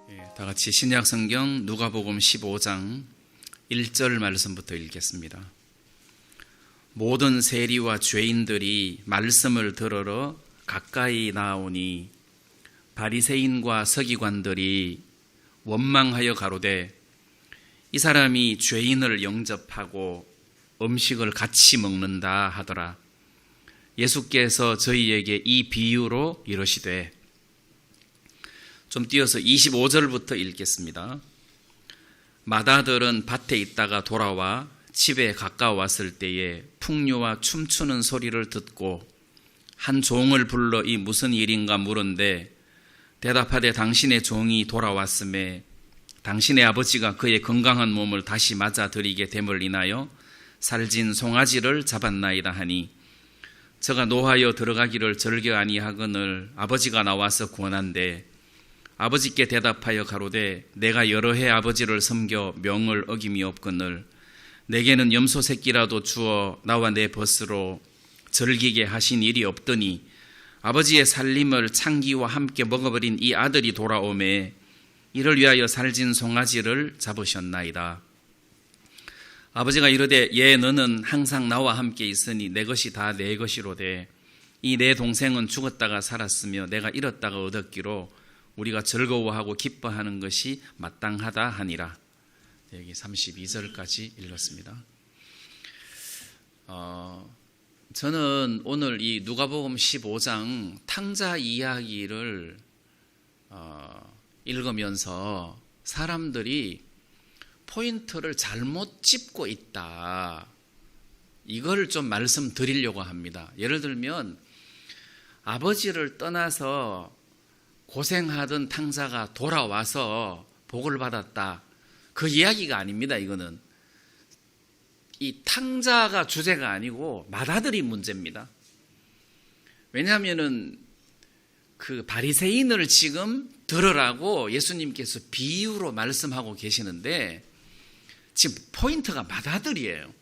다 같이 신약 성경 누가복음 15장 1절 말씀부터 읽겠습니다. 모든 세리와 죄인들이 말씀을 들으러 가까이 나오니 바리새인과 서기관들이 원망하여 가로되 이 사람이 죄인을 영접하고 음식을 같이 먹는다 하더라. 예수께서 저희에게 이 비유로 이르시되, 좀 띄어서 25절부터 읽겠습니다. 마다들은 밭에 있다가 돌아와 집에 가까웠을 때에 풍류와 춤추는 소리를 듣고 한 종을 불러 이 무슨 일인가 물은데 대답하되 당신의 종이 돌아왔음에 당신의 아버지가 그의 건강한 몸을 다시 맞아들이게 됨을 인하여 살진 송아지를 잡았나이다 하니 저가 노하여 들어가기를 절겨 아니하거늘 아버지가 나와서 구원한대 아버지께 대답하여 가로되 내가 여러 해 아버지를 섬겨 명을 어김이 없거늘 내게는 염소 새끼라도 주어 나와 내 벗으로 즐기게 하신 일이 없더니 아버지의 살림을 창기와 함께 먹어버린 이 아들이 돌아오매 이를 위하여 살진 송아지를 잡으셨나이다. 아버지가 이르되 예 너는 항상 나와 함께 있으니 내 것이 다 내 것이로되 이 내 동생은 죽었다가 살았으며 내가 잃었다가 얻었기로 우리가 즐거워하고 기뻐하는 것이 마땅하다 하니라. 여기 32절까지 읽었습니다. 저는 오늘 이 누가복음 15장 탕자 이야기를 읽으면서 사람들이 포인트를 잘못 짚고 있다, 이걸 좀 말씀드리려고 합니다. 예를 들면 아버지를 떠나서 고생하던 탕자가 돌아와서 복을 받았다, 그 이야기가 아닙니다. 이거는 이 탕자가 주제가 아니고 맏아들이 문제입니다. 왜냐하면은 그 바리새인을 지금 들으라고 예수님께서 비유로 말씀하고 계시는데 지금 포인트가 맏아들이에요.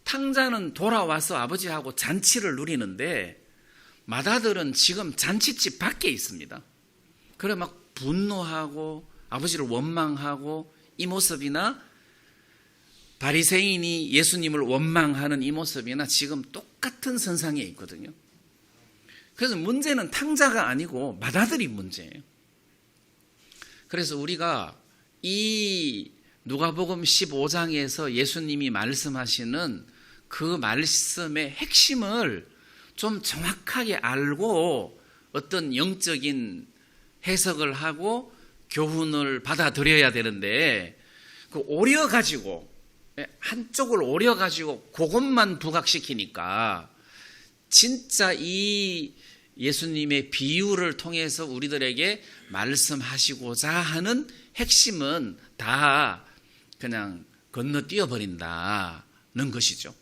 탕자는 돌아와서 아버지하고 잔치를 누리는데 맏아들은 지금 잔치집 밖에 있습니다. 그래 막 분노하고 아버지를 원망하고 이 모습이나 바리새인이 예수님을 원망하는 이 모습이나 지금 똑같은 선상에 있거든요. 그래서 문제는 탕자가 아니고 맏아들이 문제예요. 그래서 우리가 이 누가복음 15장에서 예수님이 말씀하시는 그 말씀의 핵심을 좀 정확하게 알고 어떤 영적인 해석을 하고 교훈을 받아들여야 되는데 그 오려가지고 한쪽을 오려가지고 그것만 부각시키니까 진짜 이 예수님의 비유를 통해서 우리들에게 말씀하시고자 하는 핵심은 다 그냥 건너뛰어 버린다는 것이죠.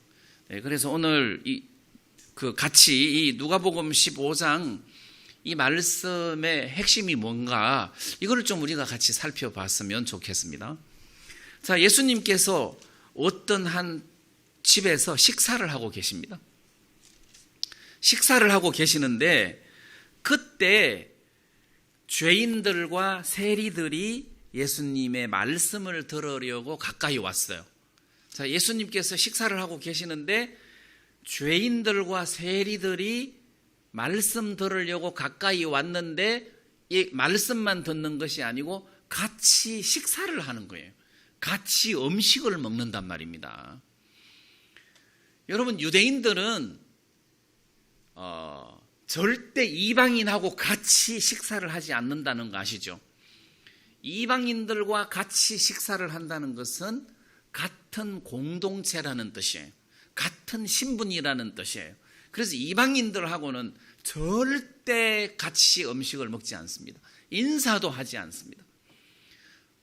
그래서 오늘 같이 이 누가복음 15장 이 말씀의 핵심이 뭔가 이걸 좀 우리가 같이 살펴봤으면 좋겠습니다. 자, 예수님께서 어떤 한 집에서 식사를 하고 계십니다. 식사를 하고 계시는데 그때 죄인들과 세리들이 예수님의 말씀을 들으려고 가까이 왔어요. 자, 예수님께서 식사를 하고 계시는데 죄인들과 세리들이 말씀 들으려고 가까이 왔는데 이 말씀만 듣는 것이 아니고 같이 식사를 하는 거예요. 같이 음식을 먹는단 말입니다. 여러분, 유대인들은 절대 이방인하고 같이 식사를 하지 않는다는 거 아시죠? 이방인들과 같이 식사를 한다는 것은 같은 공동체라는 뜻이에요. 같은 신분이라는 뜻이에요. 그래서 이방인들하고는 절대 같이 음식을 먹지 않습니다. 인사도 하지 않습니다.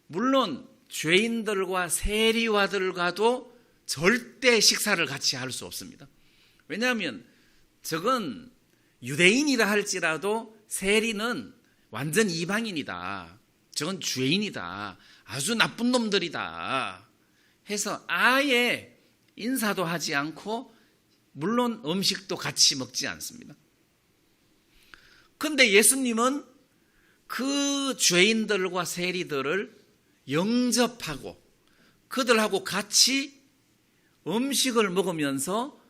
물론 죄인들과 세리와들과도 절대 식사를 같이 할 수 없습니다. 왜냐하면 저건 유대인이라 할지라도 세리는 완전 이방인이다, 저건 죄인이다, 아주 나쁜 놈들이다 해서 아예 인사도 하지 않고 물론 음식도 같이 먹지 않습니다. 그런데 예수님은 그 죄인들과 세리들을 영접하고 그들하고 같이 음식을 먹으면서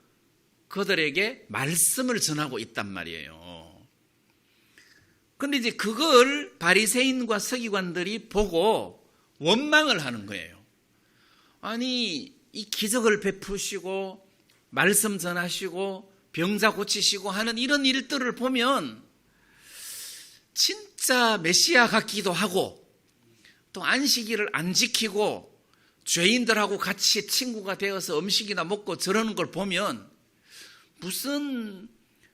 그들에게 말씀을 전하고 있단 말이에요. 그런데 이제 그걸 바리새인과 서기관들이 보고 원망을 하는 거예요. 아니, 이 기적을 베푸시고 말씀 전하시고 병자 고치시고 하는 이런 일들을 보면 진짜 메시아 같기도 하고, 또 안식일을 안 지키고 죄인들하고 같이 친구가 되어서 음식이나 먹고 저러는 걸 보면 무슨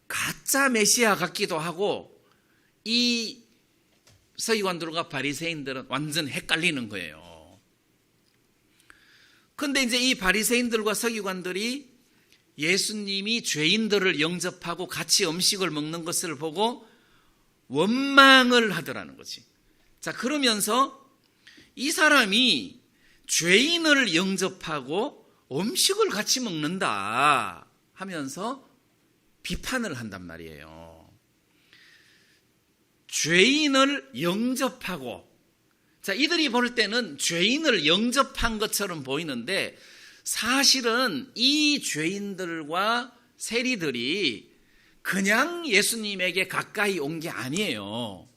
가짜 메시아 같기도 하고, 이 서기관들과 바리새인들은 완전 헷갈리는 거예요. 그런데 이제 이 바리새인들과 서기관들이 예수님이 죄인들을 영접하고 같이 음식을 먹는 것을 보고 원망을 하더라는 거지. 자, 그러면서 이 사람이 죄인을 영접하고 음식을 같이 먹는다 하면서 비판을 한단 말이에요. 죄인을 영접하고, 자, 이들이 볼 때는 죄인을 영접한 것처럼 보이는데 사실은 이 죄인들과 세리들이 그냥 예수님에게 가까이 온 게 아니에요.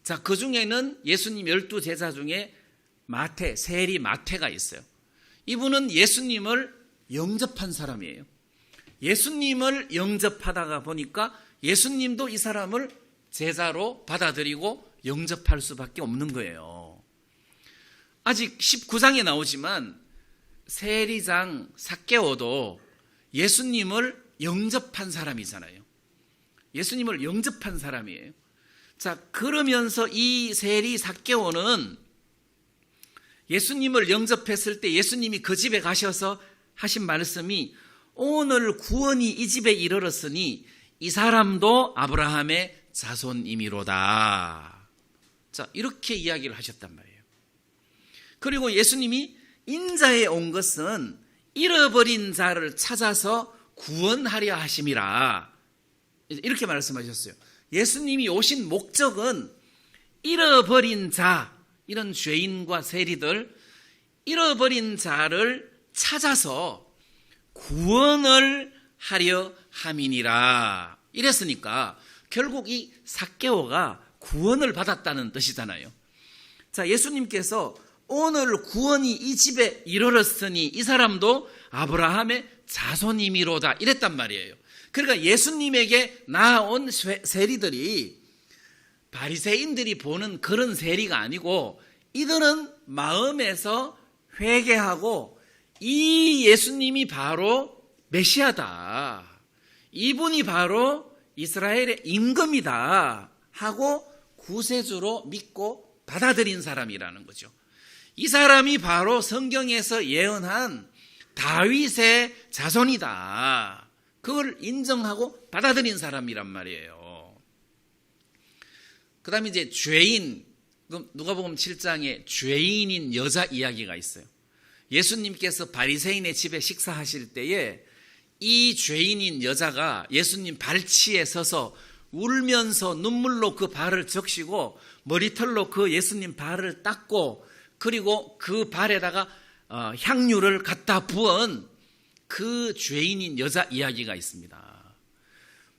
자, 그 중에는 예수님 12제자 중에 마태, 세리 마태가 있어요. 이분은 예수님을 영접한 사람이에요. 예수님을 영접하다가 보니까 예수님도 이 사람을 제자로 받아들이고 영접할 수밖에 없는 거예요. 아직 19장에 나오지만 세리장 삭개오도 예수님을 영접한 사람이잖아요. 예수님을 영접한 사람이에요. 자, 그러면서 이 세리 삭개오는 예수님을 영접했을 때 예수님이 그 집에 가셔서 하신 말씀이 오늘 구원이 이 집에 이르렀으니 이 사람도 아브라함의 자손이미로다. 자, 이렇게 이야기를 하셨단 말이에요. 그리고 예수님이 인자에 온 것은 잃어버린 자를 찾아서 구원하려 하심이라. 이렇게 말씀하셨어요. 예수님이 오신 목적은 잃어버린 자, 이런 죄인과 세리들, 잃어버린 자를 찾아서 구원을 하려 함이니라. 이랬으니까 결국 이 삭개오가 구원을 받았다는 뜻이잖아요. 자, 예수님께서 오늘 구원이 이 집에 이르렀으니 이 사람도 아브라함의 자손이미로다 이랬단 말이에요. 그러니까 예수님에게 나아온 세리들이 바리새인들이 보는 그런 세리가 아니고 이들은 마음에서 회개하고 이 예수님이 바로 메시아다, 이분이 바로 이스라엘의 임금이다 하고 구세주로 믿고 받아들인 사람이라는 거죠. 이 사람이 바로 성경에서 예언한 다윗의 자손이다, 그걸 인정하고 받아들인 사람이란 말이에요. 그 다음에 이제 죄인, 누가복음 7장에 죄인인 여자 이야기가 있어요. 예수님께서 바리새인의 집에 식사하실 때에 이 죄인인 여자가 예수님 발치에 서서 울면서 눈물로 그 발을 적시고 머리털로 그 예수님 발을 닦고 그리고 그 발에다가 향유를 갖다 부은 그 죄인인 여자 이야기가 있습니다.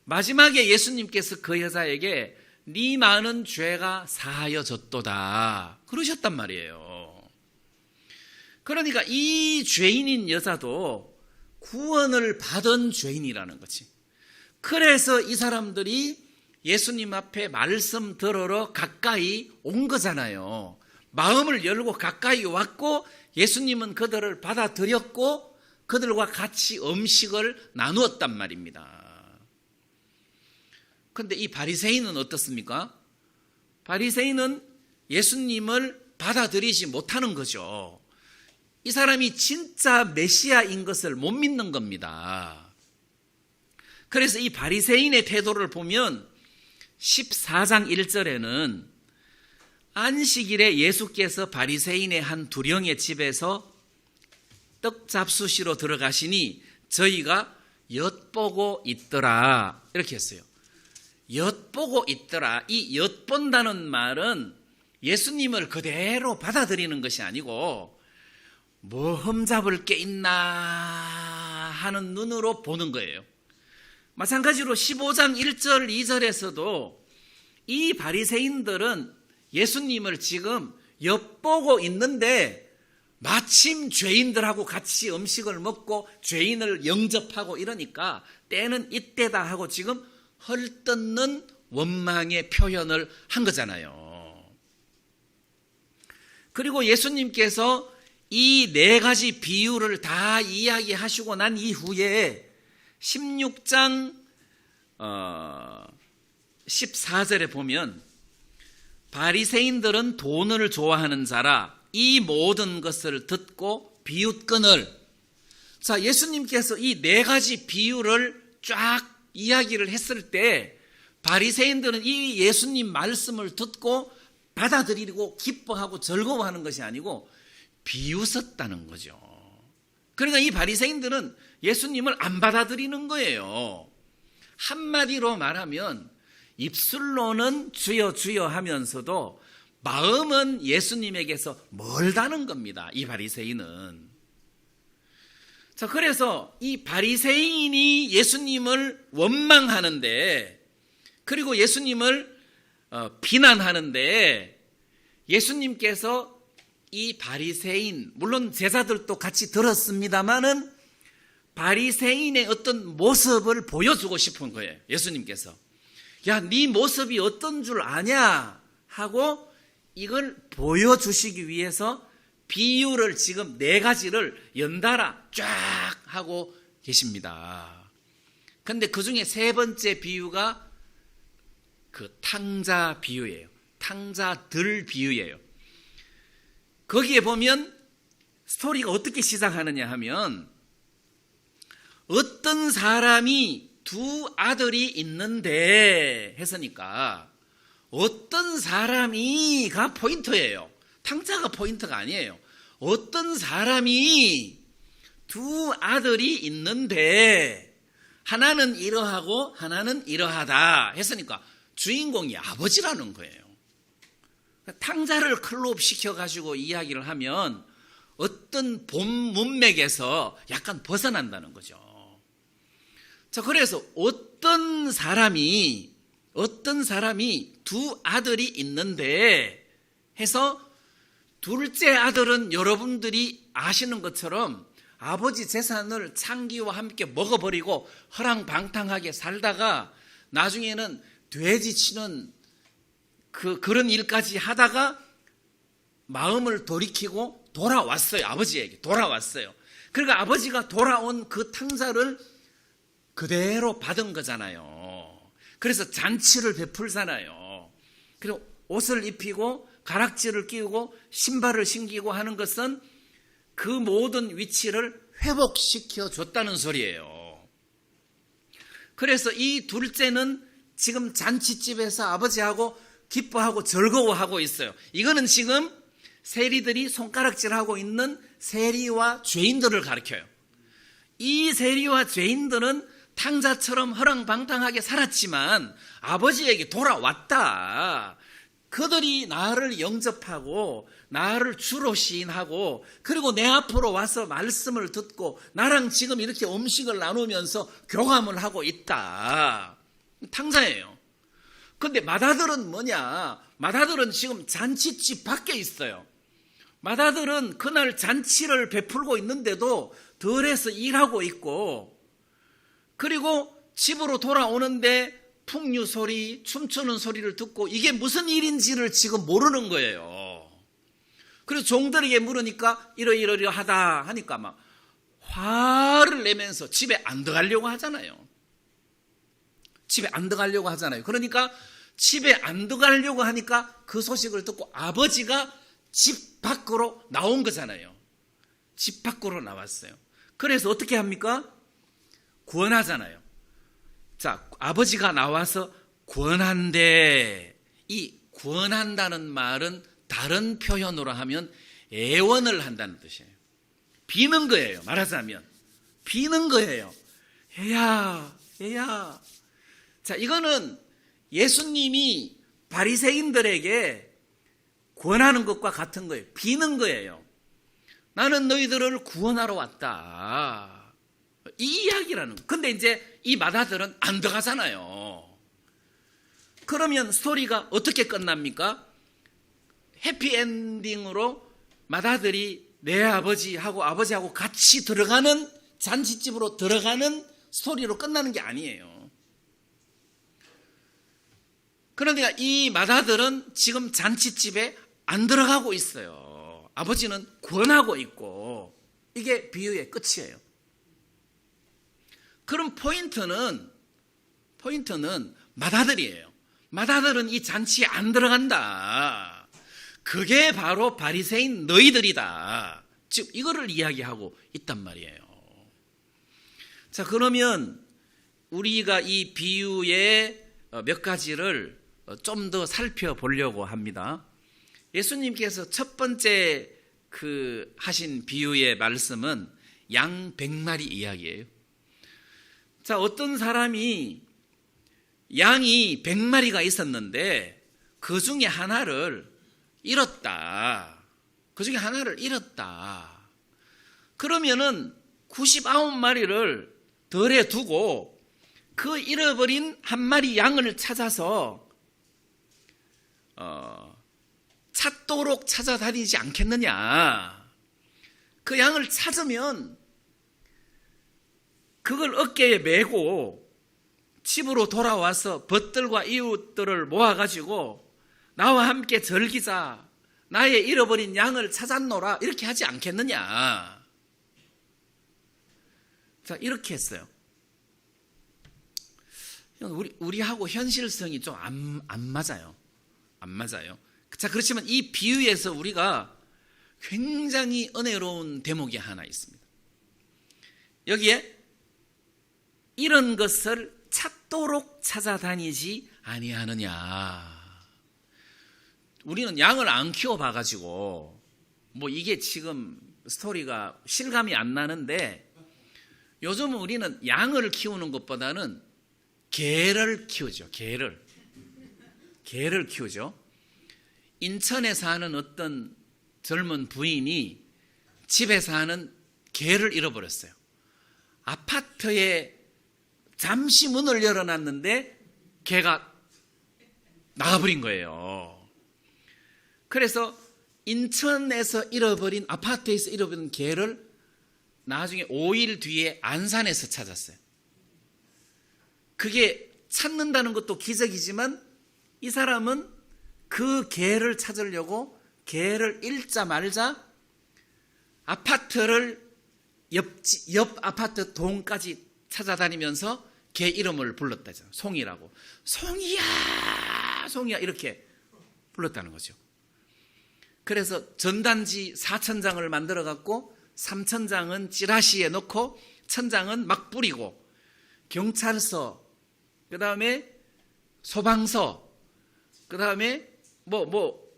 마지막에 예수님께서 그 여자에게 네 많은 죄가 사하여졌도다 그러셨단 말이에요. 그러니까 이 죄인인 여자도 구원을 받은 죄인이라는 거지. 그래서 이 사람들이 예수님 앞에 말씀 들으러 가까이 온 거잖아요. 마음을 열고 가까이 왔고 예수님은 그들을 받아들였고 그들과 같이 음식을 나누었단 말입니다. 그런데 이 바리새인은 어떻습니까? 바리새인은 예수님을 받아들이지 못하는 거죠. 이 사람이 진짜 메시아인 것을 못 믿는 겁니다. 그래서 이 바리새인의 태도를 보면 14장 1절에는 안식일에 예수께서 바리새인의 한 두령의 집에서 떡 잡수시러 들어가시니 저희가 엿보고 있더라 이렇게 했어요. 엿보고 있더라. 이 엿본다는 말은 예수님을 그대로 받아들이는 것이 아니고 뭐 흠잡을 게 있나 하는 눈으로 보는 거예요. 마찬가지로 15장 1절 2절에서도 이 바리새인들은 예수님을 지금 엿보고 있는데 마침 죄인들하고 같이 음식을 먹고 죄인을 영접하고 이러니까 때는 이때다 하고 지금 헐뜯는 원망의 표현을 한 거잖아요. 그리고 예수님께서 이 네 가지 비유를 다 이야기하시고 난 이후에 16장 14절에 보면 바리새인들은 돈을 좋아하는 자라 이 모든 것을 듣고 비웃거늘. 자, 예수님께서 이 네 가지 비유를 쫙 이야기를 했을 때 바리새인들은 이 예수님 말씀을 듣고 받아들이고 기뻐하고 즐거워하는 것이 아니고 비웃었다는 거죠. 그러니까 이 바리새인들은 예수님을 안 받아들이는 거예요. 한마디로 말하면 입술로는 주여 주여 하면서도 마음은 예수님에게서 멀다는 겁니다. 이 바리새인은. 자, 그래서 이 바리새인이 예수님을 원망하는데 그리고 예수님을 비난하는데 예수님께서 이 바리새인, 물론 제자들도 같이 들었습니다마는 바리새인의 어떤 모습을 보여주고 싶은 거예요. 예수님께서. 야, 네 모습이 어떤 줄 아냐 하고 이걸 보여주시기 위해서 비유를 지금 네 가지를 연달아 쫙 하고 계십니다. 그런데 그 중에 세 번째 비유가 그 탕자 비유예요. 탕자들 비유예요. 거기에 보면 스토리가 어떻게 시작하느냐 하면 어떤 사람이 두 아들이 있는데 했으니까 어떤 사람이가 포인트예요. 탕자가 포인트가 아니에요. 어떤 사람이 두 아들이 있는데 하나는 이러하고 하나는 이러하다 했으니까 주인공이 아버지라는 거예요. 탕자를 클럽 시켜가지고 이야기를 하면 어떤 본 문맥에서 약간 벗어난다는 거죠. 자, 그래서 어떤 사람이 두 아들이 있는데 해서 둘째 아들은 여러분들이 아시는 것처럼 아버지 재산을 창기와 함께 먹어버리고 허랑방탕하게 살다가 나중에는 돼지 치는 그런 일까지 하다가 마음을 돌이키고 돌아왔어요. 아버지에게 돌아왔어요. 그러니까 아버지가 돌아온 그 탕자를 그대로 받은 거잖아요. 그래서 잔치를 베풀잖아요. 그리고 옷을 입히고 가락지를 끼우고 신발을 신기고 하는 것은 그 모든 위치를 회복시켜 줬다는 소리예요. 그래서 이 둘째는 지금 잔치집에서 아버지하고 기뻐하고 즐거워하고 있어요. 이거는 지금 세리들이 손가락질하고 있는 세리와 죄인들을 가리켜요. 이 세리와 죄인들은 탕자처럼 허랑방탕하게 살았지만 아버지에게 돌아왔다. 그들이 나를 영접하고 나를 주로 시인하고 그리고 내 앞으로 와서 말씀을 듣고 나랑 지금 이렇게 음식을 나누면서 교감을 하고 있다. 탕자예요. 근데 맏아들은 뭐냐? 맏아들은 지금 잔치집 밖에 있어요. 맏아들은 그날 잔치를 베풀고 있는데도 덜해서 일하고 있고 그리고 집으로 돌아오는데 풍류 소리, 춤추는 소리를 듣고 이게 무슨 일인지를 지금 모르는 거예요. 그래서 종들에게 물으니까 이러이러하다 하니까 막 화를 내면서 집에 안 들어가려고 하잖아요. 집에 안 들어가려고 하잖아요. 그러니까 집에 안 들어가려고 하니까 그 소식을 듣고 아버지가 집 밖으로 나온 거잖아요. 집 밖으로 나왔어요. 그래서 어떻게 합니까? 권하잖아요. 자, 아버지가 나와서 권한대. 이 권한다는 말은 다른 표현으로 하면 애원을 한다는 뜻이에요. 비는 거예요. 말하자면 비는 거예요. 얘야. 자, 이거는 예수님이 바리새인들에게 권하는 것과 같은 거예요. 비는 거예요. 나는 너희들을 구원하러 왔다. 이 이야기라는 거예요. 근데 이제 이 마다들은 안 들어가잖아요. 그러면 스토리가 어떻게 끝납니까? 해피엔딩으로 마다들이 내 아버지하고 같이 들어가는, 잔치집으로 들어가는 스토리로 끝나는 게 아니에요. 그러니까 이 마다들은 지금 잔치집에 안 들어가고 있어요. 아버지는 권하고 있고, 이게 비유의 끝이에요. 그럼 포인트는 마다들이에요. 마다들은 이 잔치에 안 들어간다. 그게 바로 바리새인 너희들이다. 즉 이거를 이야기하고 있단 말이에요. 자, 그러면 우리가 이 비유의 몇 가지를 좀 더 살펴보려고 합니다. 예수님께서 첫 번째 하신 비유의 말씀은 양 100마리 이야기예요. 자, 어떤 사람이 양이 100마리가 있었는데 그 중에 하나를 잃었다. 그러면은 99마리를 덜에 두고 그 잃어버린 한 마리 양을 찾아서 찾도록 찾아다니지 않겠느냐. 그 양을 찾으면 그걸 어깨에 메고 집으로 돌아와서 벗들과 이웃들을 모아가지고 나와 함께 즐기자, 나의 잃어버린 양을 찾았노라, 이렇게 하지 않겠느냐. 자, 이렇게 했어요. 우리하고 현실성이 좀 안 맞아요. 자, 그렇지만 이 비유에서 우리가 굉장히 은혜로운 대목이 하나 있습니다. 여기에 이런 것을 찾도록 찾아다니지 아니하느냐. 우리는 양을 안 키워봐가지고 뭐 이게 지금 스토리가 실감이 안 나는데, 요즘은 우리는 양을 키우는 것보다는 개를 키우죠. 개를 키우죠. 인천에 사는 어떤 젊은 부인이 집에 사는 개를 잃어버렸어요. 아파트에 잠시 문을 열어놨는데 개가 나가버린 거예요. 그래서 인천에서 잃어버린, 아파트에서 잃어버린 개를 나중에 5일 뒤에 안산에서 찾았어요. 그게 찾는다는 것도 기적이지만 이 사람은 그 개를 찾으려고 개를 잃자 말자 아파트를 옆 아파트 동까지 찾아다니면서 개 이름을 불렀다죠. 송이라고. 송이야 이렇게 불렀다는 거죠. 그래서 전단지 4,000장을 만들어 갖고 3,000장은 찌라시에 넣고 1,000장은 막 뿌리고, 경찰서, 그 다음에 소방서, 그 다음에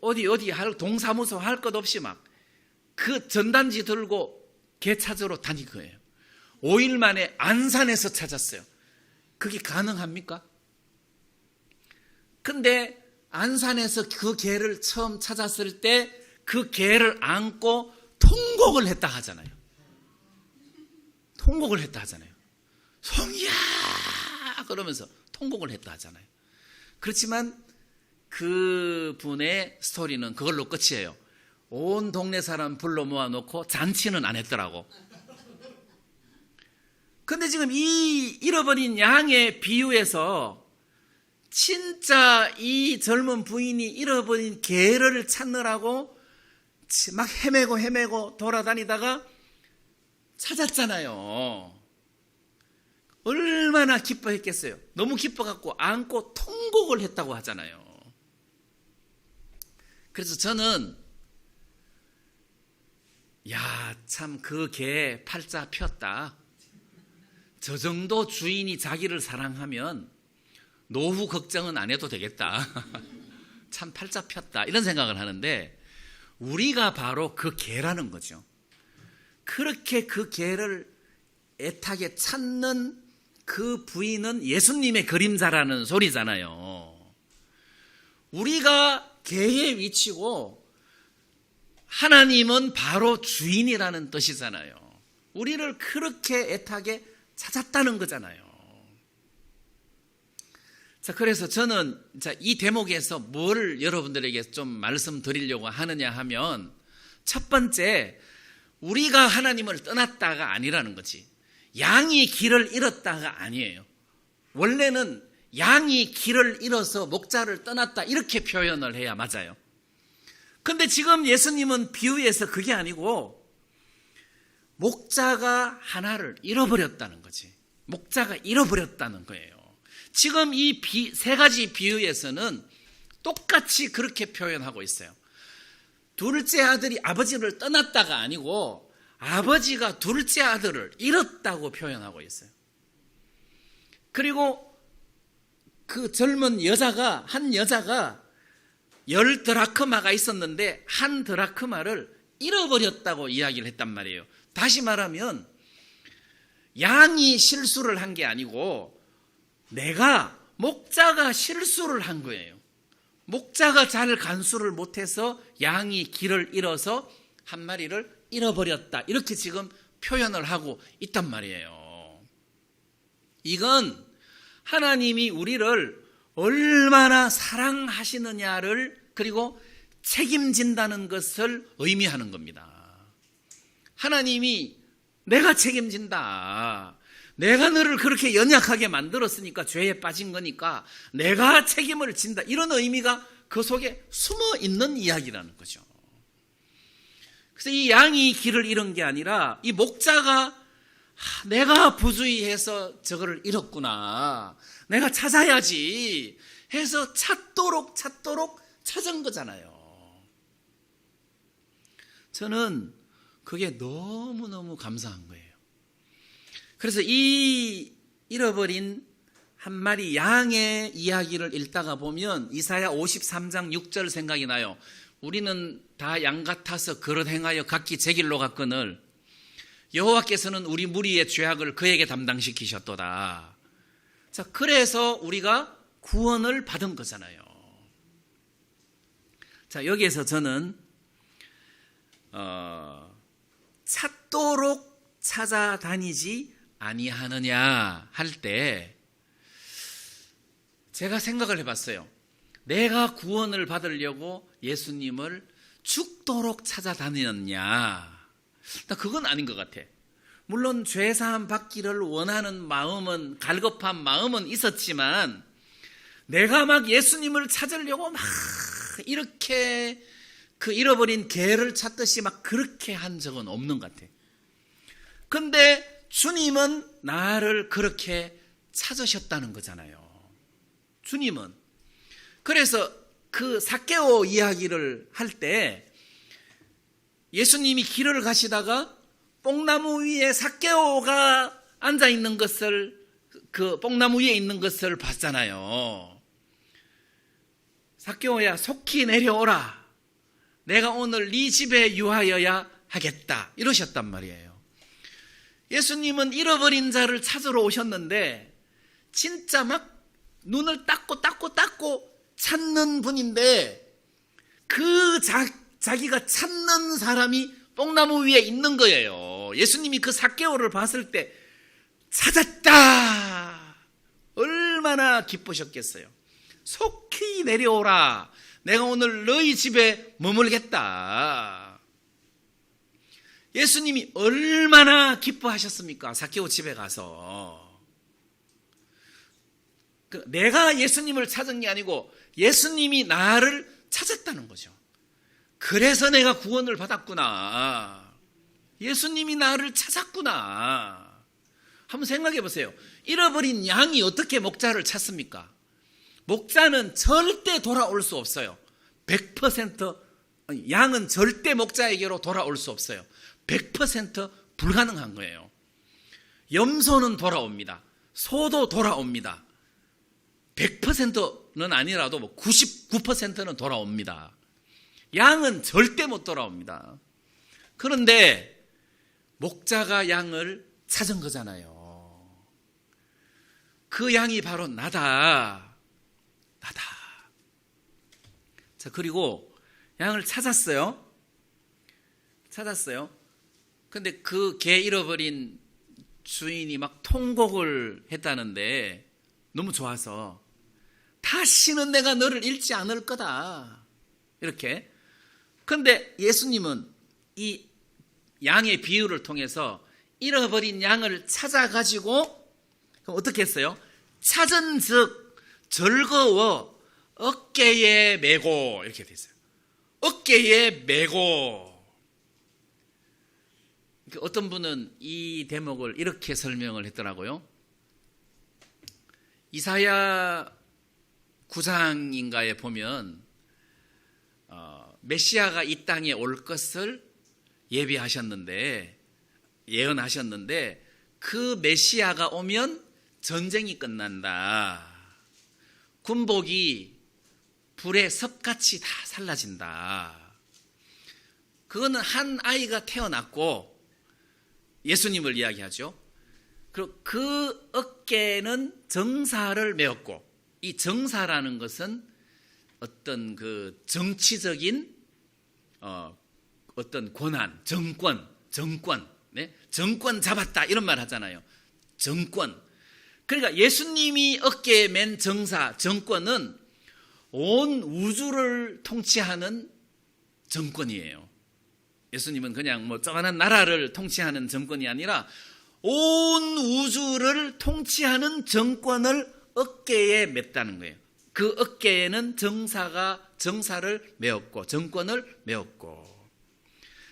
어디 할 동사무소 할 것 없이 막 그 전단지 들고 개 찾으러 다닌 거예요. 5일 만에 안산에서 찾았어요. 그게 가능합니까? 근데 안산에서 그 개를 처음 찾았을 때 그 개를 안고 통곡을 했다 하잖아요. 송이야 그러면서 통곡을 했다 하잖아요. 그렇지만 그 분의 스토리는 그걸로 끝이에요. 온 동네 사람 불러 모아놓고 잔치는 안 했더라고. 근데 지금 이 잃어버린 양의 비유에서 진짜 이 젊은 부인이 잃어버린 개를 찾느라고 막 헤매고 돌아다니다가 찾았잖아요. 얼마나 기뻐했겠어요. 너무 기뻐갖고 안고 통곡을 했다고 하잖아요. 그래서 저는 참 그 개 팔자 폈다. 저 정도 주인이 자기를 사랑하면 노후 걱정은 안 해도 되겠다. 참 팔자 폈다. 이런 생각을 하는데, 우리가 바로 그 개라는 거죠. 그렇게 그 개를 애타게 찾는 그 부인은 예수님의 그림자라는 소리잖아요. 우리가 개의 위치고 하나님은 바로 주인이라는 뜻이잖아요. 우리를 그렇게 애타게 찾았다는 거잖아요. 자, 그래서 저는 이 대목에서 뭘 여러분들에게 좀 말씀드리려고 하느냐 하면, 첫 번째, 우리가 하나님을 떠났다가 아니라는 거지. 양이 길을 잃었다가 아니에요. 원래는 양이 길을 잃어서 목자를 떠났다 이렇게 표현을 해야 맞아요. 근데 지금 예수님은 비유에서 그게 아니고 목자가 하나를 잃어버렸다는 거지. 목자가 잃어버렸다는 거예요. 지금 이 세 가지 비유에서는 똑같이 그렇게 표현하고 있어요. 둘째 아들이 아버지를 떠났다가 아니고 아버지가 둘째 아들을 잃었다고 표현하고 있어요. 그리고 그 젊은 여자가, 한 여자가 10드라크마가 있었는데 한 드라크마를 잃어버렸다고 이야기를 했단 말이에요. 다시 말하면 양이 실수를 한 게 아니고 목자가 실수를 한 거예요. 목자가 잘 간수를 못해서 양이 길을 잃어서 한 마리를 잃어버렸다. 이렇게 지금 표현을 하고 있단 말이에요. 이건 하나님이 우리를 얼마나 사랑하시느냐를 그리고 책임진다는 것을 의미하는 겁니다. 하나님이 내가 책임진다. 내가 너를 그렇게 연약하게 만들었으니까 죄에 빠진 거니까 내가 책임을 진다. 이런 의미가 그 속에 숨어 있는 이야기라는 거죠. 그래서 이 양이 길을 잃은 게 아니라 이 목자가 내가 부주의해서 저거를 잃었구나. 내가 찾아야지 해서 찾도록 찾은 거잖아요. 저는 그게 너무너무 감사한 거예요. 그래서 이 잃어버린 한 마리 양의 이야기를 읽다가 보면 이사야 53장 6절 생각이 나요. 우리는 다 양 같아서 그릇 행하여 각기 제 길로 갔거늘 여호와께서는 우리 무리의 죄악을 그에게 담당시키셨도다. 자, 그래서 우리가 구원을 받은 거잖아요. 자, 여기에서 저는 찾도록 찾아다니지 아니하느냐 할 때 제가 생각을 해봤어요. 내가 구원을 받으려고 예수님을 죽도록 찾아다녔냐? 그건 아닌 것 같아. 물론 죄사함 받기를 원하는 마음은, 갈급한 마음은 있었지만 내가 막 예수님을 찾으려고 막 이렇게 그 잃어버린 개를 찾듯이 막 그렇게 한 적은 없는 것 같아. 근데 주님은 나를 그렇게 찾으셨다는 거잖아요. 주님은. 그래서 그 삭개오 이야기를 할 때 예수님이 길을 가시다가 뽕나무 위에 삭개오가 앉아 있는 것을, 그 뽕나무 위에 있는 것을 봤잖아요. 삭개오야, 속히 내려오라. 내가 오늘 네 집에 유하여야 하겠다. 이러셨단 말이에요. 예수님은 잃어버린 자를 찾으러 오셨는데 진짜 막 눈을 닦고 찾는 분인데 그 자기가 찾는 사람이 뽕나무 위에 있는 거예요. 예수님이 그 삭개오를 봤을 때 찾았다. 얼마나 기쁘셨겠어요. 속히 내려오라. 내가 오늘 너희 집에 머물겠다. 예수님이 얼마나 기뻐하셨습니까? 삭개오 집에 가서. 내가 예수님을 찾은 게 아니고 예수님이 나를 찾았다는 거죠. 그래서 내가 구원을 받았구나. 예수님이 나를 찾았구나. 한번 생각해 보세요. 잃어버린 양이 어떻게 목자를 찾습니까? 목자는 절대 돌아올 수 없어요. 100% 양은 절대 목자에게로 돌아올 수 없어요. 100% 불가능한 거예요. 염소는 돌아옵니다. 소도 돌아옵니다. 100%는 아니라도 99%는 돌아옵니다. 양은 절대 못 돌아옵니다. 그런데 목자가 양을 찾은 거잖아요. 그 양이 바로 나다. 자, 그리고 양을 찾았어요. 근데 그 개 잃어버린 주인이 막 통곡을 했다는데 너무 좋아서 다시는 내가 너를 잃지 않을 거다. 이렇게. 근데 예수님은 이 양의 비유를 통해서 잃어버린 양을 찾아가지고 어떻게 했어요? 찾은 즉 즐거워 어깨에 메고 이렇게 돼 있어요. 어깨에 메고. 어떤 분은 이 대목을 이렇게 설명을 했더라고요. 이사야 9장인가에 보면 메시아가 이 땅에 올 것을 예언하셨는데 그 메시아가 오면 전쟁이 끝난다. 군복이 불에 섭같이 다 살라진다. 그거는 한 아이가 태어났고 예수님을 이야기하죠. 그리고 그 어깨는 정사를 메었고, 이 정사라는 것은 어떤 그 정치적인 어떤 권한, 정권, 네? 정권 잡았다 이런 말 하잖아요. 정권. 그러니까 예수님이 어깨에 맨 정사, 정권은 온 우주를 통치하는 정권이에요. 예수님은 그냥 뭐 조그마한 나라를 통치하는 정권이 아니라 온 우주를 통치하는 정권을 어깨에 맸다는 거예요. 그 어깨에는 정사를 메었고 정권을 메었고.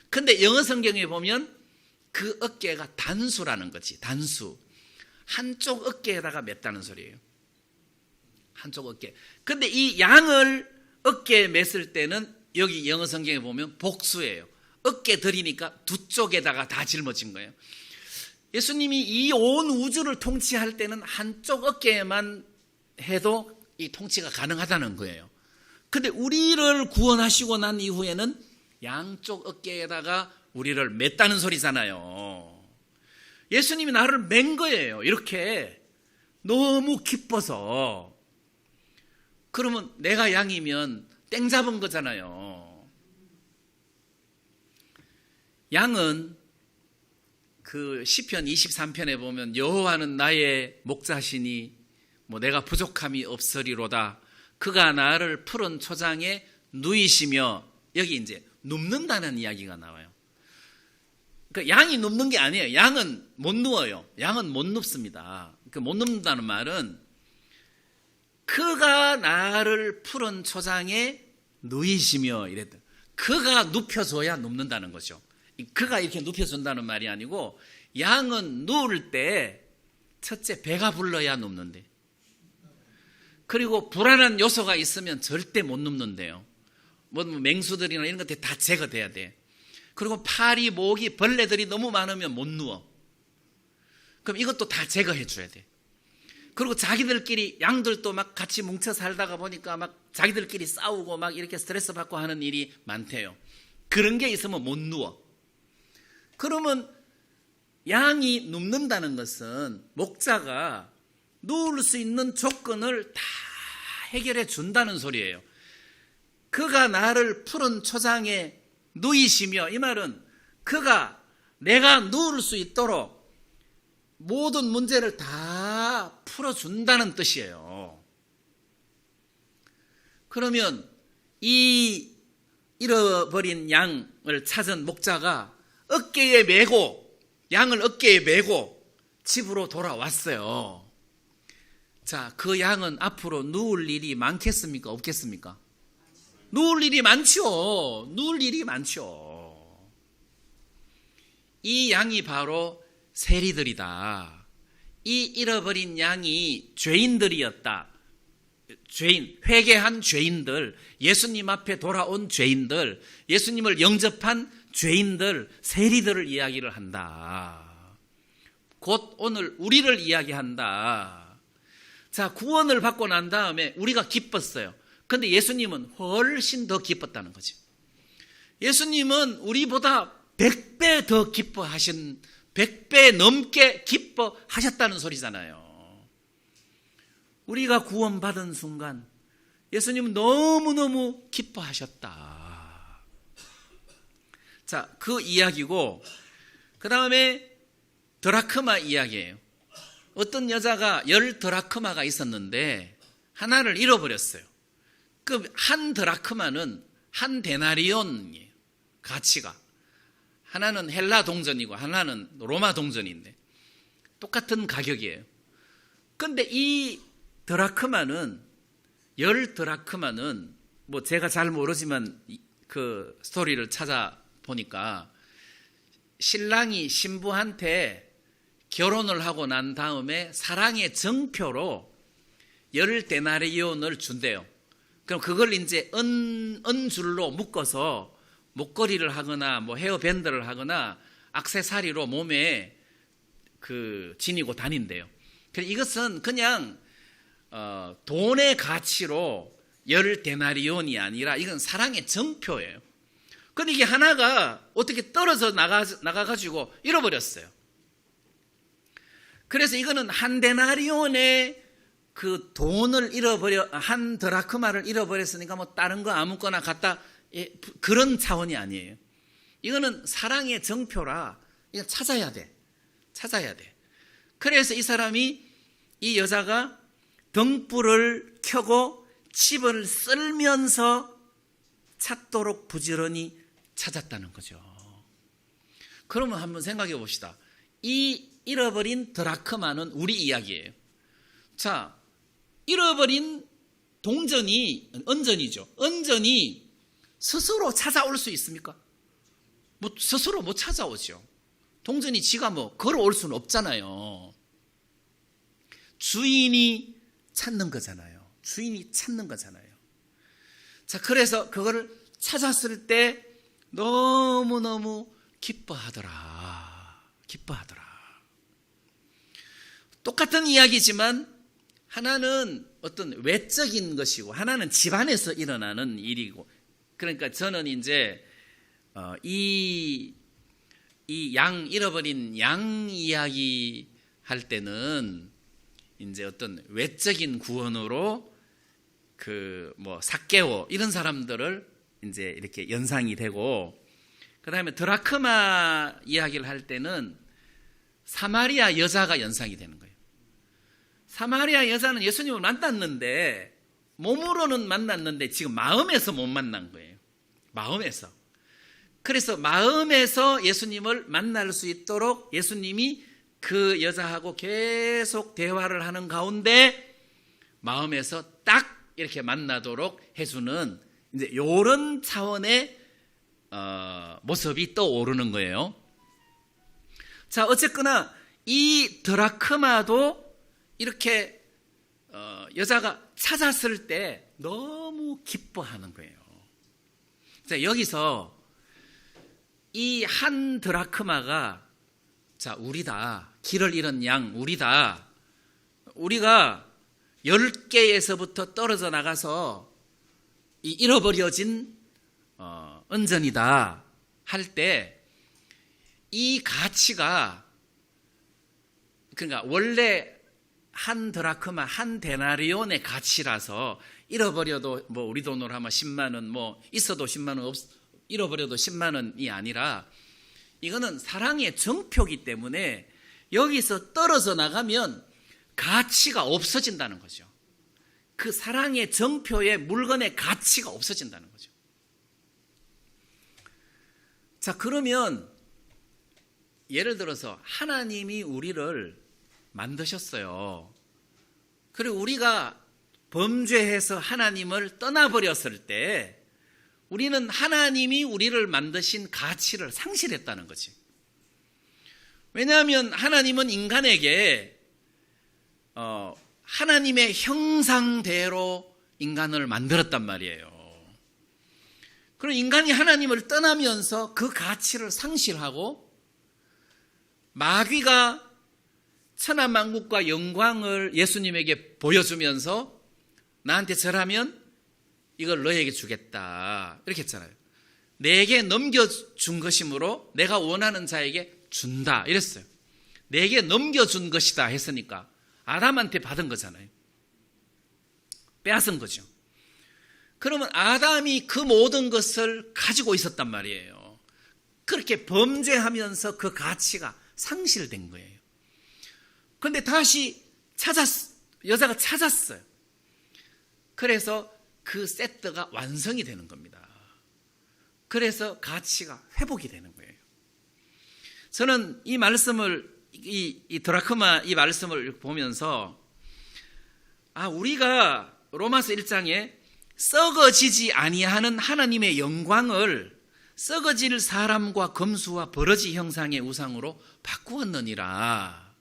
근데 영어 성경에 보면 그 어깨가 단수라는 거지. 단수. 한쪽 어깨에다가 맸다는 소리예요. 한쪽 어깨. 근데 이 양을 어깨에 맸을 때는 여기 영어 성경에 보면 복수예요. 어깨 들이니까 두 쪽에다가 다 짊어진 거예요. 예수님이 이 온 우주를 통치할 때는 한쪽 어깨에만 해도 이 통치가 가능하다는 거예요. 근데 우리를 구원하시고 난 이후에는 양쪽 어깨에다가 우리를 맸다는 소리잖아요. 예수님이 나를 맨 거예요. 이렇게 너무 기뻐서. 그러면 내가 양이면 땡 잡은 거잖아요. 양은 그 시편 23편에 보면 여호와는 나의 목자시니 뭐 내가 부족함이 없으리로다. 그가 나를 푸른 초장에 누이시며, 여기 이제 눕는다는 이야기가 나와요. 그러니까 양이 눕는 게 아니에요. 양은 못 누워요. 양은 못 눕습니다. 그 못 눕는다는 말은 그가 나를 푸른 초장에 누이시며 이랬다. 그가 눕혀줘야 눕는다는 거죠. 그가 이렇게 눕혀준다는 말이 아니고, 양은 누울 때 첫째 배가 불러야 눕는데, 그리고 불안한 요소가 있으면 절대 못 눕는데요. 뭐 맹수들이나 이런 것들이 다 제거돼야 돼. 그리고 파리, 모기, 벌레들이 너무 많으면 못 누워. 그럼 이것도 다 제거해 줘야 돼. 그리고 자기들끼리, 양들도 막 같이 뭉쳐 살다가 보니까 막 자기들끼리 싸우고 막 이렇게 스트레스 받고 하는 일이 많대요. 그런 게 있으면 못 누워. 그러면 양이 눕는다는 것은 목자가 누울 수 있는 조건을 다 해결해 준다는 소리예요. 그가 나를 푸른 초장에 누이시며, 이 말은 그가 내가 누울 수 있도록 모든 문제를 다 풀어준다는 뜻이에요. 그러면 이 잃어버린 양을 찾은 목자가 어깨에 메고, 양을 어깨에 메고 집으로 돌아왔어요. 자, 그 양은 앞으로 누울 일이 많겠습니까? 없겠습니까? 누울 일이 많죠. 누울 일이 많죠. 이 양이 바로 세리들이다. 이 잃어버린 양이 죄인들이었다. 회개한 죄인들, 예수님 앞에 돌아온 죄인들, 예수님을 영접한 죄인들, 세리들을 이야기를 한다. 곧 오늘 우리를 이야기한다. 자, 구원을 받고 난 다음에 우리가 기뻤어요. 근데 예수님은 훨씬 더 기뻤다는 거죠. 예수님은 우리보다 100배 더 기뻐하신, 100배 넘게 기뻐하셨다는 소리잖아요. 우리가 구원받은 순간 예수님은 너무너무 기뻐하셨다. 자, 그 이야기고, 그 다음에 드라크마 이야기예요. 어떤 여자가 10 드라크마가 있었는데 하나를 잃어버렸어요. 그 한 드라크마는 한 데나리온이에요. 가치가. 하나는 헬라 동전이고 하나는 로마 동전인데 똑같은 가격이에요. 근데 이 드라크마는 10 드라크마는 뭐 제가 잘 모르지만 그 스토리를 찾아보니까 신랑이 신부한테 결혼을 하고 난 다음에 사랑의 증표로 10 데나리온을 준대요. 그럼 그걸 이제 은줄로 묶어서 목걸이를 하거나 뭐 헤어밴드를 하거나 액세서리로 몸에 그 지니고 다닌대요. 이것은 그냥 돈의 가치로 10 데나리온이 아니라 이건 사랑의 증표예요. 근데 이게 하나가 어떻게 떨어져 나가가지고 잃어버렸어요. 그래서 이거는 한 데나리온의 그 돈을 한 드라크마를 잃어버렸으니까 뭐 다른 거 아무거나 갖다, 그런 차원이 아니에요. 이거는 사랑의 증표라 이건 찾아야 돼. 그래서 이 여자가 등불을 켜고 집을 쓸면서 찾도록 부지런히 찾았다는 거죠. 그러면 한번 생각해 봅시다. 이 잃어버린 드라크마는 우리 이야기예요. 자, 잃어버린 은전이죠. 은전이 스스로 찾아올 수 있습니까? 스스로 못 찾아오죠. 동전이 지가 걸어올 수는 없잖아요. 주인이 찾는 거잖아요. 자, 그래서 그거를 찾았을 때 너무너무 기뻐하더라. 똑같은 이야기지만 하나는 어떤 외적인 것이고 하나는 집안에서 일어나는 일이고, 그러니까 저는 이제 잃어버린 양 이야기 할 때는 이제 어떤 외적인 구원으로 삭개오 이런 사람들을 이제 이렇게 연상이 되고, 그 다음에 드라크마 이야기를 할 때는 사마리아 여자가 연상이 되는 거예요. 사마리아 여자는 예수님을 만났는데, 몸으로는 만났는데 지금 마음에서 못 만난 거예요. 그래서 마음에서 예수님을 만날 수 있도록 예수님이 그 여자하고 계속 대화를 하는 가운데 마음에서 딱 이렇게 만나도록 해주는 이제 이런 차원의 모습이 떠오르는 거예요. 자, 어쨌거나 이 드라크마도 이렇게 여자가 찾았을 때 너무 기뻐하는 거예요. 자, 여기서 이 한 드라크마가 자, 우리다. 길을 잃은 양, 우리다. 우리가 10개에서부터 떨어져 나가서 이 잃어버려진 은전이다 할 때 이 가치가, 그러니까 원래 한 드라크마, 한 데나리온의 가치라서 잃어버려도 우리 돈으로 하면 10만 원, 있어도 10만 원, 잃어버려도 10만 원이 아니라 이거는 사랑의 증표이기 때문에 여기서 떨어져 나가면 가치가 없어진다는 거죠. 그 사랑의 증표의 물건의 가치가 없어진다는 거죠. 자, 그러면 예를 들어서 하나님이 우리를 만드셨어요. 그리고 우리가 범죄해서 하나님을 떠나버렸을 때 우리는 하나님이 우리를 만드신 가치를 상실했다는 거지. 왜냐하면 하나님은 인간에게 하나님의 형상대로 인간을 만들었단 말이에요. 그럼 인간이 하나님을 떠나면서 그 가치를 상실하고 마귀가 천하만국과 영광을 예수님에게 보여주면서 나한테 절하면 이걸 너에게 주겠다 이렇게 했잖아요. 내게 넘겨준 것이므로 내가 원하는 자에게 준다 이랬어요. 내게 넘겨준 것이다 했으니까 아담한테 받은 거잖아요. 빼앗은 거죠. 그러면 아담이 그 모든 것을 가지고 있었단 말이에요. 그렇게 범죄하면서 그 가치가 상실된 거예요. 그런데 다시 여자가 찾았어요. 그래서 그 세트가 완성이 되는 겁니다. 그래서 가치가 회복이 되는 거예요. 저는 이 말씀을, 이 드라크마 이 말씀을 보면서, 우리가 로마서 1장에 썩어지지 아니하는 하나님의 영광을 썩어질 사람과 검수와 버러지 형상의 우상으로 바꾸었느니라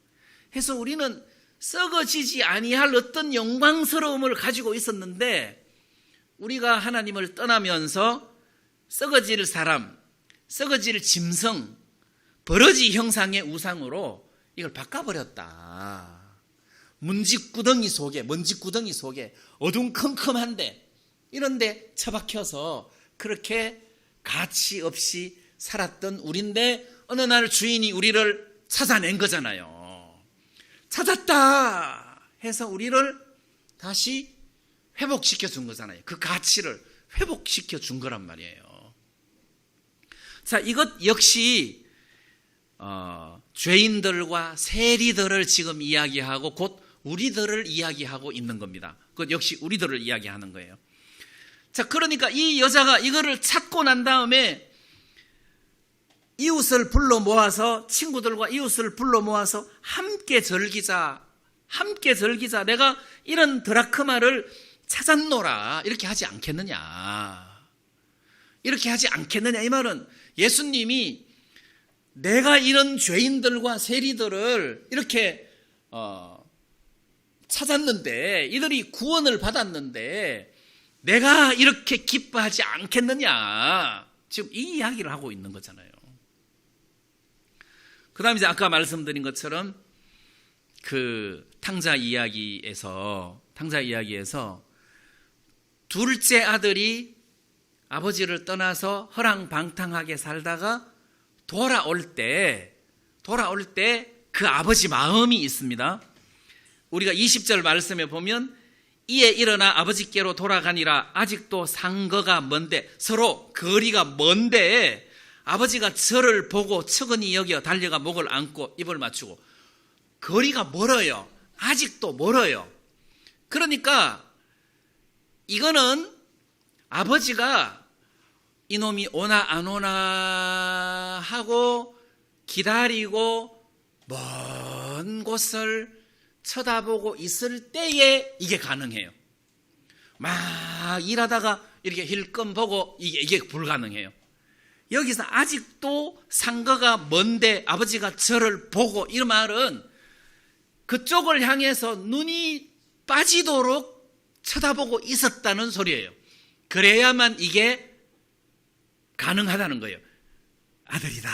해서 우리는 썩어지지 아니할 어떤 영광스러움을 가지고 있었는데, 우리가 하나님을 떠나면서 썩어질 사람, 썩어질 짐승, 버러지 형상의 우상으로 이걸 바꿔버렸다. 먼지구덩이 속에 어둠컴컴한데 이런데 처박혀서 그렇게 가치 없이 살았던 우리인데, 어느 날 주인이 우리를 찾아낸 거잖아요. 찾았다 해서 우리를 다시 회복시켜 준 거잖아요. 그 가치를 회복시켜 준 거란 말이에요. 자, 이것 역시 죄인들과 세리들을 지금 이야기하고 곧 우리들을 이야기하고 있는 겁니다. 그것 역시 우리들을 이야기하는 거예요. 자, 그러니까 이 여자가 이거를 찾고 난 다음에 이웃을 불러 모아서, 친구들과 이웃을 불러 모아서 함께 즐기자. 내가 이런 드라크마를 찾았노라. 이렇게 하지 않겠느냐. 이 말은 예수님이 내가 이런 죄인들과 세리들을 이렇게 찾았는데, 이들이 구원을 받았는데 내가 이렇게 기뻐하지 않겠느냐. 지금 이 이야기를 하고 있는 거잖아요. 그 다음에 이제 아까 말씀드린 것처럼 그 탕자 이야기에서 둘째 아들이 아버지를 떠나서 허랑방탕하게 살다가 돌아올 때 그 아버지 마음이 있습니다. 우리가 20절 말씀에 보면, 이에 일어나 아버지께로 돌아가니라. 아직도 상거가 먼데, 서로 거리가 먼데 아버지가 저를 보고 측은히 여겨 달려가 목을 안고 입을 맞추고, 거리가 멀어요. 아직도 멀어요. 그러니까 이거는 아버지가 이놈이 오나 안 오나 하고 기다리고 먼 곳을 쳐다보고 있을 때에 이게 가능해요. 막 일하다가 이렇게 힐끔 보고 이게 불가능해요. 여기서 아직도 상거가 먼데 아버지가 저를 보고, 이 말은 그쪽을 향해서 눈이 빠지도록 쳐다보고 있었다는 소리예요. 그래야만 이게 가능하다는 거예요. 아들이다,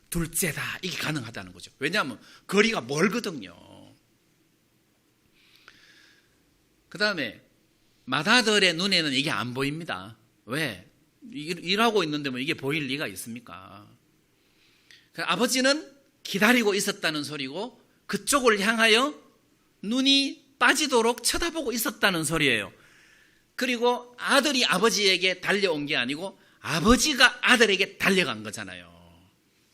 둘째다, 이게 가능하다는 거죠. 왜냐하면 거리가 멀거든요. 그 다음에 맏아들의 눈에는 이게 안 보입니다. 왜? 일하고 있는데 뭐 이게 보일 리가 있습니까? 아버지는 기다리고 있었다는 소리고, 그쪽을 향하여 눈이 빠지도록 쳐다보고 있었다는 소리예요. 그리고 아들이 아버지에게 달려온 게 아니고 아버지가 아들에게 달려간 거잖아요.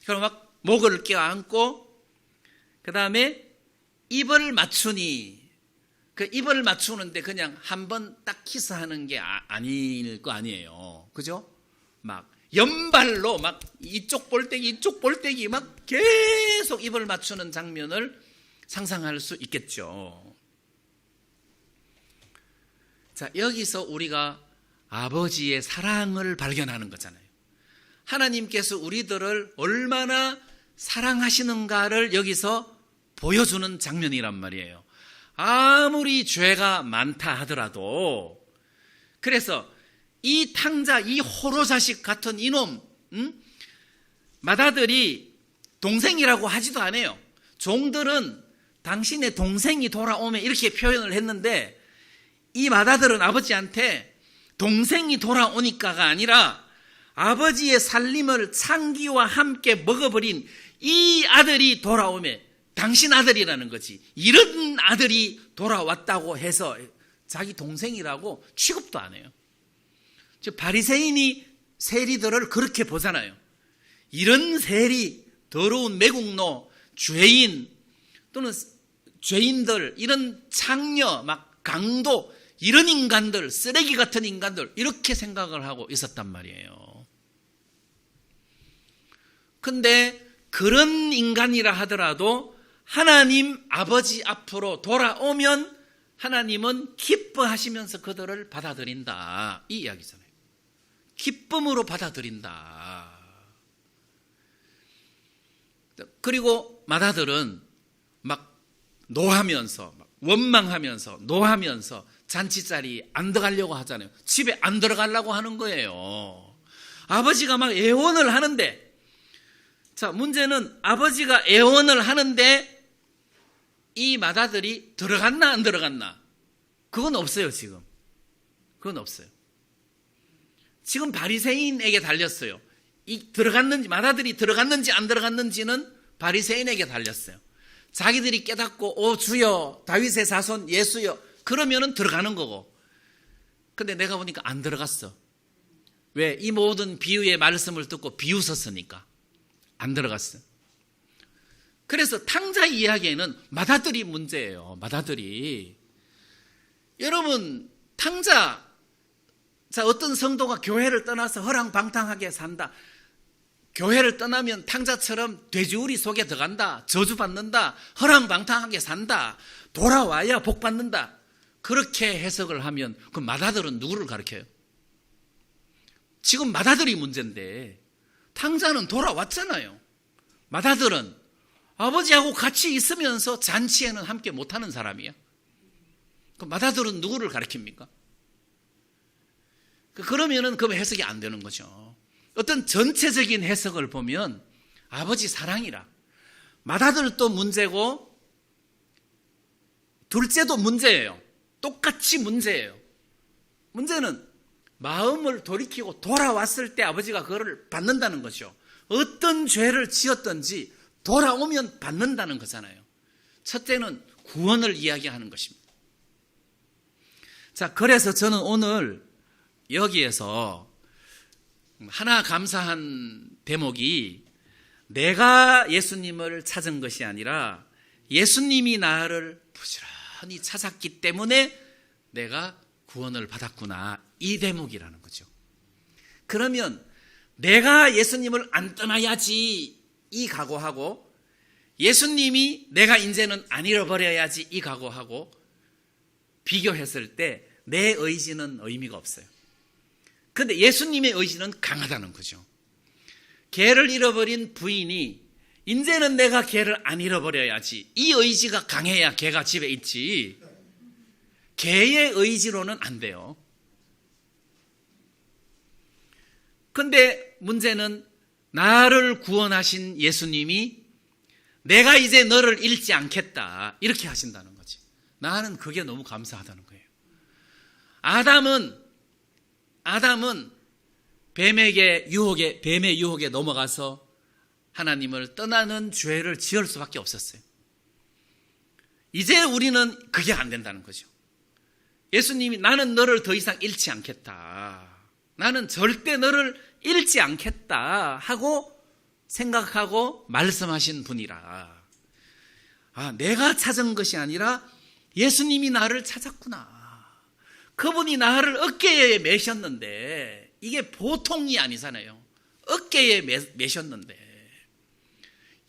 그럼 막 목을 껴안고, 그 다음에 입을 맞추니, 그 입을 맞추는데 그냥 한 번 딱 키스하는 게 아닐 거 아니에요. 그죠? 막 연발로 막 이쪽 볼때기 막 계속 입을 맞추는 장면을 상상할 수 있겠죠. 자, 여기서 우리가 아버지의 사랑을 발견하는 거잖아요. 하나님께서 우리들을 얼마나 사랑하시는가를 여기서 보여주는 장면이란 말이에요. 아무리 죄가 많다 하더라도. 그래서 이 탕자, 이 호로자식 같은 이놈, 맏아들이 동생이라고 하지도 않아요. 종들은 당신의 동생이 돌아오면 이렇게 표현을 했는데, 이 맏아들은 아버지한테 동생이 돌아오니까가 아니라 아버지의 살림을 창기와 함께 먹어버린 이 아들이 돌아오면 당신 아들이라는 거지. 이런 아들이 돌아왔다고 해서 자기 동생이라고 취급도 안 해요. 즉 바리새인이 세리들을 그렇게 보잖아요. 이런 세리, 더러운 매국노, 죄인 또는 죄인들, 이런 창녀, 막 강도, 이런 인간들, 쓰레기 같은 인간들, 이렇게 생각을 하고 있었단 말이에요. 근데 그런 인간이라 하더라도 하나님 아버지 앞으로 돌아오면 하나님은 기뻐하시면서 그들을 받아들인다, 이 이야기잖아요. 기쁨으로 받아들인다. 그리고 마다들은 막 노하면서, 원망하면서, 노하면서 잔치자리 안 들어가려고 하잖아요. 집에 안 들어가려고 하는 거예요. 아버지가 막 애원을 하는데, 자, 문제는 아버지가 애원을 하는데 이 마다들이 들어갔나 안 들어갔나? 그건 없어요, 지금. 그건 없어요. 지금 바리새인에게 달렸어요. 이 들어갔는지, 마다들이 들어갔는지 안 들어갔는지는 바리새인에게 달렸어요. 자기들이 깨닫고 오 주여, 다윗의 자손 예수여, 그러면은 들어가는 거고. 근데 내가 보니까 안 들어갔어. 왜? 이 모든 비유의 말씀을 듣고 비웃었으니까 안 들어갔어. 그래서 탕자 이야기에는 마다들이 문제예요. 마다들이. 여러분, 탕자, 자, 어떤 성도가 교회를 떠나서 허랑방탕하게 산다. 교회를 떠나면 탕자처럼 돼지우리 속에 들어간다. 저주받는다. 허랑방탕하게 산다. 돌아와야 복받는다. 그렇게 해석을 하면 그 마다들은 누구를 가르쳐요? 지금 마다들이 문제인데 탕자는 돌아왔잖아요. 마다들은 아버지하고 같이 있으면서 잔치에는 함께 못하는 사람이야. 그 마다들은 누구를 가르칩니까? 그러면은 그 해석이 안 되는 거죠. 어떤 전체적인 해석을 보면 아버지 사랑이라, 마다들도 문제고 둘째도 문제예요. 똑같이 문제예요. 문제는 마음을 돌이키고 돌아왔을 때 아버지가 그거를 받는다는 거죠. 어떤 죄를 지었든지 돌아오면 받는다는 거잖아요. 첫째는 구원을 이야기하는 것입니다. 자, 그래서 저는 오늘 여기에서 하나 감사한 대목이 내가 예수님을 찾은 것이 아니라 예수님이 나를 부지런히 찾았기 때문에 내가 구원을 받았구나, 이 대목이라는 거죠. 그러면 내가 예수님을 안 떠나야지, 이 각오하고 예수님이 내가 이제는 안 잃어버려야지, 이 각오하고 비교했을 때 내 의지는 의미가 없어요. 그런데 예수님의 의지는 강하다는 거죠. 개를 잃어버린 부인이 이제는 내가 개를 안 잃어버려야지, 이 의지가 강해야 개가 집에 있지, 개의 의지로는 안 돼요. 근데 문제는 나를 구원하신 예수님이 내가 이제 너를 잃지 않겠다, 이렇게 하신다는 거지. 나는 그게 너무 감사하다는 거예요. 아담은 뱀의 유혹에 넘어가서 하나님을 떠나는 죄를 지을 수밖에 없었어요. 이제 우리는 그게 안 된다는 거죠. 예수님이 나는 너를 더 이상 잃지 않겠다, 나는 절대 너를 잃지 않겠다 하고 생각하고 말씀하신 분이라. 아, 내가 찾은 것이 아니라 예수님이 나를 찾았구나. 그분이 나를 어깨에 메셨는데, 이게 보통이 아니잖아요. 어깨에 메셨는데,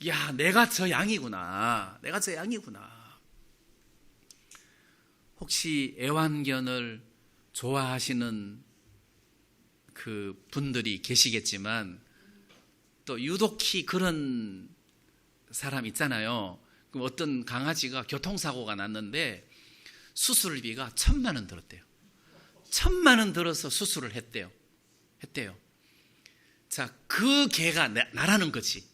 야, 내가 저 양이구나. 내가 저 양이구나. 혹시 애완견을 좋아하시는 그 분들이 계시겠지만, 또 유독히 그런 사람 있잖아요. 그럼 어떤 강아지가 교통사고가 났는데 수술비가 1,000만 원 들었대요. 1,000만 원 들어서 수술을 했대요. 자, 그 개가 나라는 거지.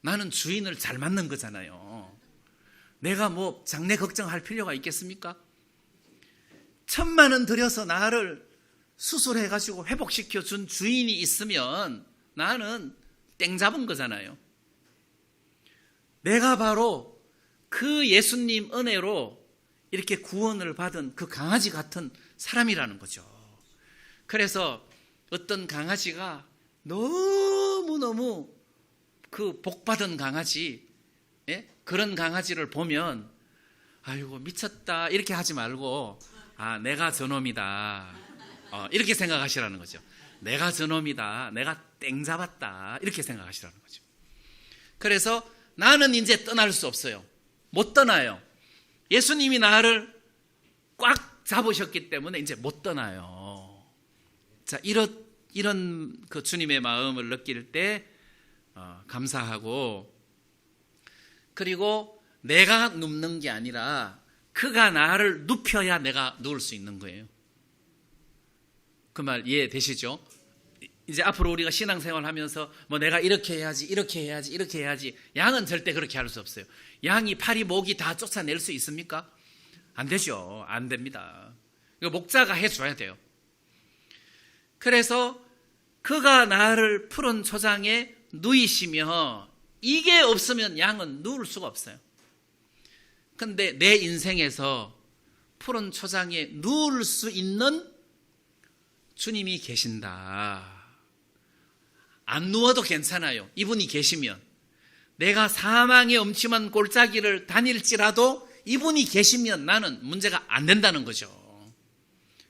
나는 주인을 잘 맞는 거잖아요. 내가 뭐 장래 걱정할 필요가 있겠습니까? 1,000만 원 들여서 나를 수술해가지고 회복시켜 준 주인이 있으면 나는 땡 잡은 거잖아요. 내가 바로 그 예수님 은혜로 이렇게 구원을 받은 그 강아지 같은 사람이라는 거죠. 그래서 어떤 강아지가 너무너무 그 복받은 강아지, 예? 그런 강아지를 보면 아이고 미쳤다 이렇게 하지 말고 내가 저놈이다 이렇게 생각하시라는 거죠. 내가 저놈이다, 내가 땡 잡았다 이렇게 생각하시라는 거죠. 그래서 나는 이제 떠날 수 없어요. 못 떠나요. 예수님이 나를 꽉 잡으셨기 때문에 이제 못 떠나요. 자, 이런 그 주님의 마음을 느낄 때 감사하고, 그리고 내가 눕는 게 아니라 그가 나를 눕혀야 내가 누울 수 있는 거예요. 그 말 이해되시죠? 이제 앞으로 우리가 신앙생활 하면서 뭐 내가 이렇게 해야지, 이렇게 해야지, 이렇게 해야지. 양은 절대 그렇게 할 수 없어요. 양이 팔이 목이 다 쫓아낼 수 있습니까? 안 되죠. 안 됩니다. 이거 목자가 해줘야 돼요. 그래서 그가 나를 푸른 초장에 누이시며, 이게 없으면 양은 누울 수가 없어요. 근데 내 인생에서 푸른 초장에 누울 수 있는 주님이 계신다. 안 누워도 괜찮아요. 이분이 계시면. 내가 사망의 엄침한 골짜기를 다닐지라도 이분이 계시면 나는 문제가 안 된다는 거죠.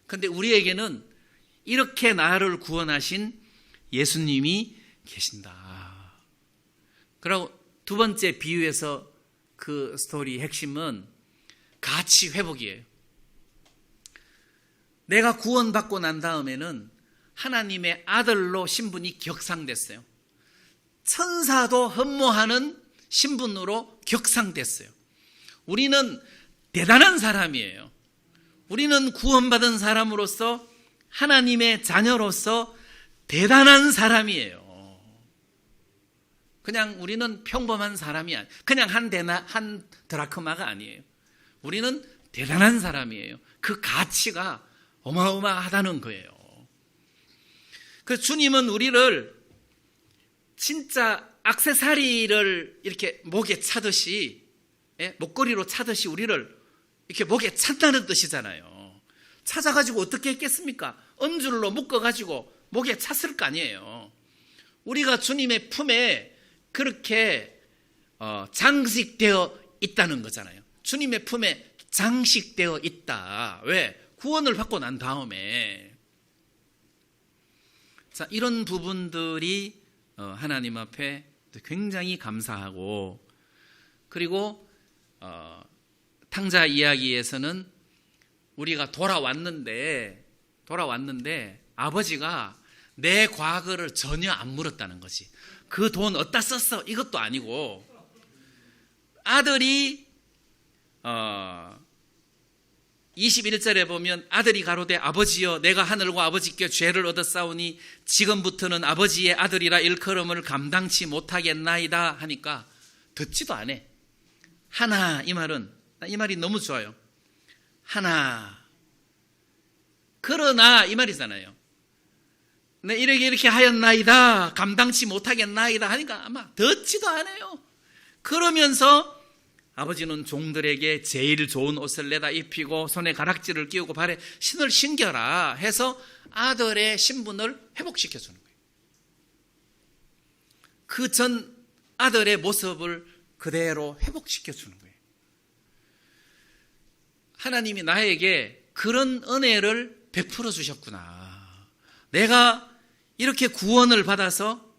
근데 우리에게는 이렇게 나를 구원하신 예수님이 계신다. 그리고 두 번째 비유에서 그 스토리 핵심은 가치 회복이에요. 내가 구원받고 난 다음에는 하나님의 아들로 신분이 격상됐어요. 천사도 흠모하는 신분으로 격상됐어요. 우리는 대단한 사람이에요. 우리는 구원받은 사람으로서, 하나님의 자녀로서 대단한 사람이에요. 그냥 우리는 평범한 사람이 아니에요. 그냥 한 드라크마가 아니에요. 우리는 대단한 사람이에요. 그 가치가 어마어마하다는 거예요. 그 주님은 우리를 진짜 액세서리를 이렇게 목에 차듯이, 목걸이로 차듯이 우리를 이렇게 목에 찬다는 뜻이잖아요. 찾아가지고 어떻게 했겠습니까? 은줄로 묶어가지고 목에 찼을 거 아니에요. 우리가 주님의 품에 그렇게 장식되어 있다는 거잖아요. 주님의 품에 장식되어 있다. 왜? 구원을 받고 난 다음에. 자, 이런 부분들이 하나님 앞에 굉장히 감사하고, 그리고 탕자 이야기에서는 우리가 돌아왔는데 아버지가 내 과거를 전혀 안 물었다는 거지. 그 돈 어디다 썼어? 이것도 아니고, 아들이 21절에 보면 아들이 가로되 아버지여 내가 하늘과 아버지께 죄를 얻었사오니 지금부터는 아버지의 아들이라 일컬음을 감당치 못하겠나이다 하니까 듣지도 않아. 하나, 이 말이 너무 좋아요. 하나, 그러나 이 말이잖아요. 내 이렇게 하였나이다, 감당치 못하겠나이다 하니까 아마 듣지도 않아요. 그러면서 아버지는 종들에게 제일 좋은 옷을 내다 입히고 손에 가락지를 끼우고 발에 신을 신겨라 해서 아들의 신분을 회복시켜 주는 거예요. 그 전 아들의 모습을 그대로 회복시켜 주는 거예요. 하나님이 나에게 그런 은혜를 베풀어 주셨구나. 내가 이렇게 구원을 받아서,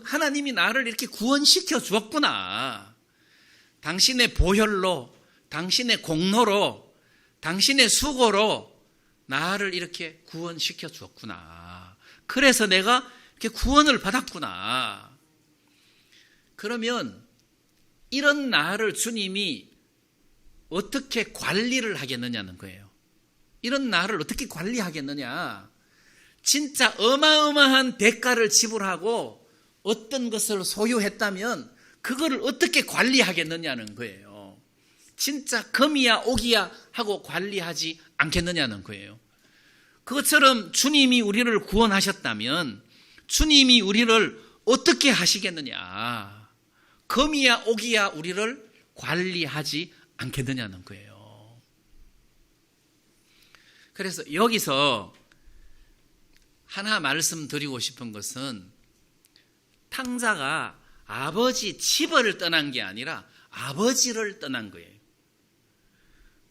하나님이 나를 이렇게 구원시켜 주었구나. 당신의 보혈로, 당신의 공로로, 당신의 수고로 나를 이렇게 구원시켜 주었구나. 그래서 내가 이렇게 구원을 받았구나. 그러면 이런 나를 주님이 어떻게 관리를 하겠느냐는 거예요. 이런 나를 어떻게 관리하겠느냐. 진짜 어마어마한 대가를 지불하고 어떤 것을 소유했다면 그거를 어떻게 관리하겠느냐는 거예요. 진짜 금이야 옥이야 하고 관리하지 않겠느냐는 거예요. 그것처럼 주님이 우리를 구원하셨다면 주님이 우리를 어떻게 하시겠느냐. 금이야 옥이야 우리를 관리하지 않겠느냐는 거예요. 그래서 여기서 하나 말씀드리고 싶은 것은 탕자가 아버지 집을 떠난 게 아니라 아버지를 떠난 거예요.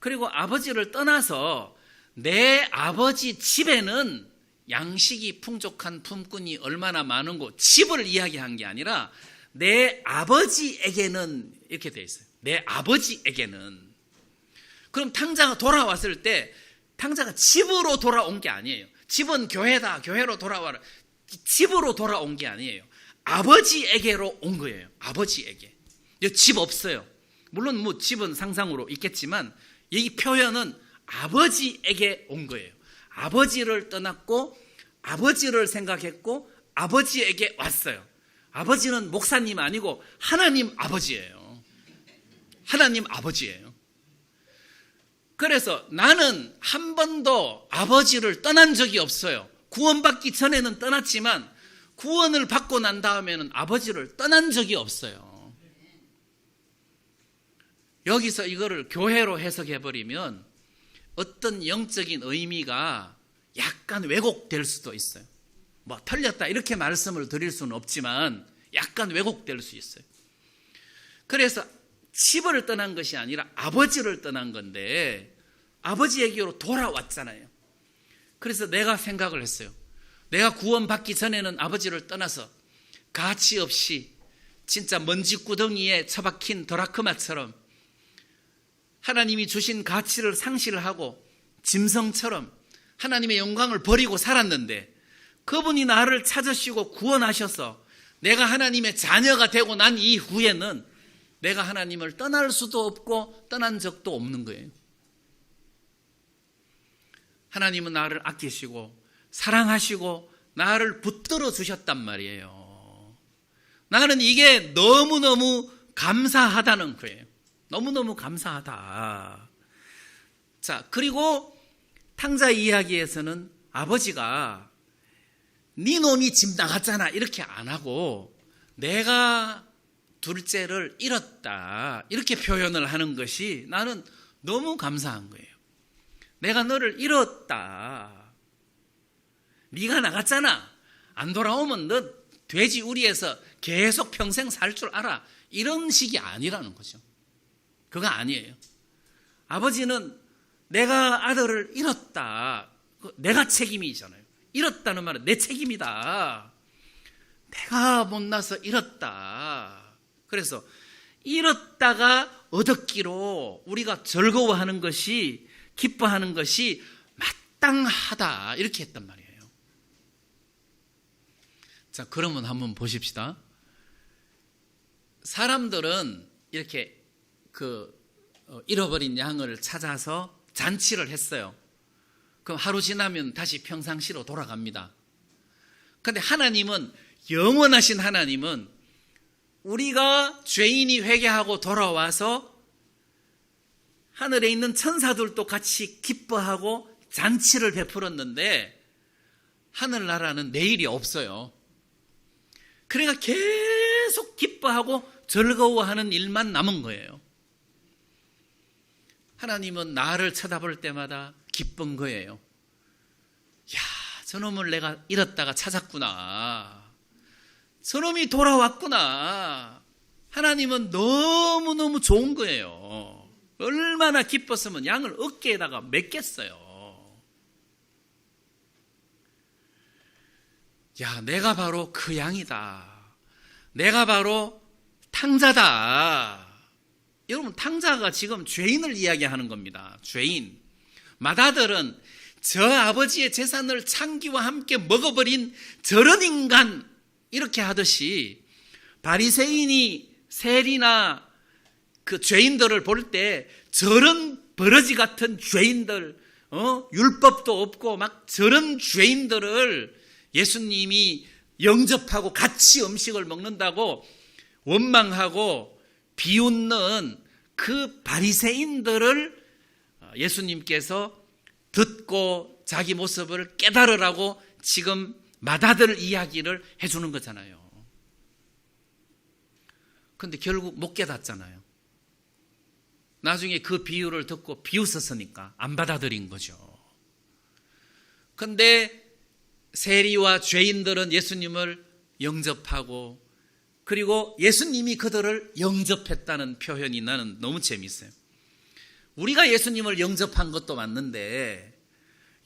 그리고 아버지를 떠나서 내 아버지 집에는 양식이 풍족한 품꾼이 얼마나 많은고 집을 이야기한 게 아니라 내 아버지에게는 이렇게 돼 있어요. 내 아버지에게는. 그럼 탕자가 돌아왔을 때 탕자가 집으로 돌아온 게 아니에요. 집은 교회다. 교회로 돌아와라. 집으로 돌아온 게 아니에요. 아버지에게로 온 거예요. 아버지에게. 집 없어요. 물론 뭐 집은 상상으로 있겠지만 이 표현은 아버지에게 온 거예요. 아버지를 떠났고 아버지를 생각했고 아버지에게 왔어요. 아버지는 목사님 아니고 하나님 아버지예요. 하나님 아버지예요. 그래서 나는 한 번도 아버지를 떠난 적이 없어요. 구원받기 전에는 떠났지만 구원을 받고 난 다음에는 아버지를 떠난 적이 없어요. 여기서 이거를 교회로 해석해버리면 어떤 영적인 의미가 약간 왜곡될 수도 있어요. 뭐 틀렸다 이렇게 말씀을 드릴 수는 없지만 약간 왜곡될 수 있어요. 그래서 집을 떠난 것이 아니라 아버지를 떠난 건데 아버지에게로 돌아왔잖아요. 그래서 내가 생각을 했어요. 내가 구원받기 전에는 아버지를 떠나서 가치 없이 진짜 먼지구덩이에 처박힌 드라크마처럼 하나님이 주신 가치를 상실하고 짐승처럼 하나님의 영광을 버리고 살았는데 그분이 나를 찾으시고 구원하셔서 내가 하나님의 자녀가 되고 난 이후에는 내가 하나님을 떠날 수도 없고 떠난 적도 없는 거예요. 하나님은 나를 아끼시고 사랑하시고 나를 붙들어 주셨단 말이에요. 나는 이게 너무너무 감사하다는 거예요. 너무너무 감사하다. 자, 그리고 탕자 이야기에서는 아버지가 네 놈이 집 나갔잖아 이렇게 안 하고 내가 둘째를 잃었다 이렇게 표현을 하는 것이 나는 너무 감사한 거예요. 내가 너를 잃었다. 네가 나갔잖아. 안 돌아오면 너 돼지 우리에서 계속 평생 살 줄 알아. 이런 식이 아니라는 거죠. 그거 아니에요. 아버지는 내가 아들을 잃었다. 내가 책임이잖아요. 잃었다는 말은 내 책임이다. 내가 못나서 잃었다. 그래서 잃었다가 얻었기로 우리가 즐거워하는 것이 기뻐하는 것이 마땅하다. 이렇게 했단 말이에요. 자, 그러면 한번 보십시다. 사람들은 이렇게 잃어버린 양을 찾아서 잔치를 했어요. 그럼 하루 지나면 다시 평상시로 돌아갑니다. 그런데 하나님은, 영원하신 하나님은 우리가 죄인이 회개하고 돌아와서 하늘에 있는 천사들도 같이 기뻐하고 잔치를 베풀었는데 하늘나라는 내일이 없어요. 그러니까 계속 기뻐하고 즐거워하는 일만 남은 거예요. 하나님은 나를 쳐다볼 때마다 기쁜 거예요. 야, 저놈을 내가 잃었다가 찾았구나. 저놈이 돌아왔구나. 하나님은 너무너무 좋은 거예요. 얼마나 기뻤으면 양을 어깨에다가 맸겠어요. 야, 내가 바로 그 양이다. 내가 바로 탕자다. 여러분, 탕자가 지금 죄인을 이야기하는 겁니다. 죄인. 맏아들은 저 아버지의 재산을 창기와 함께 먹어버린 저런 인간, 이렇게 하듯이 바리새인이 세리나 그 죄인들을 볼 때 저런 버러지 같은 죄인들, 율법도 없고 막 저런 죄인들을 예수님이 영접하고 같이 음식을 먹는다고 원망하고 비웃는 그 바리새인들을 예수님께서 듣고 자기 모습을 깨달으라고 지금 맏아들 이야기를 해주는 거잖아요. 그런데 결국 못 깨닫잖아요. 나중에 그 비유를 듣고 비웃었으니까 안 받아들인 거죠. 그런데 세리와 죄인들은 예수님을 영접하고 그리고 예수님이 그들을 영접했다는 표현이 나는 너무 재미있어요. 우리가 예수님을 영접한 것도 맞는데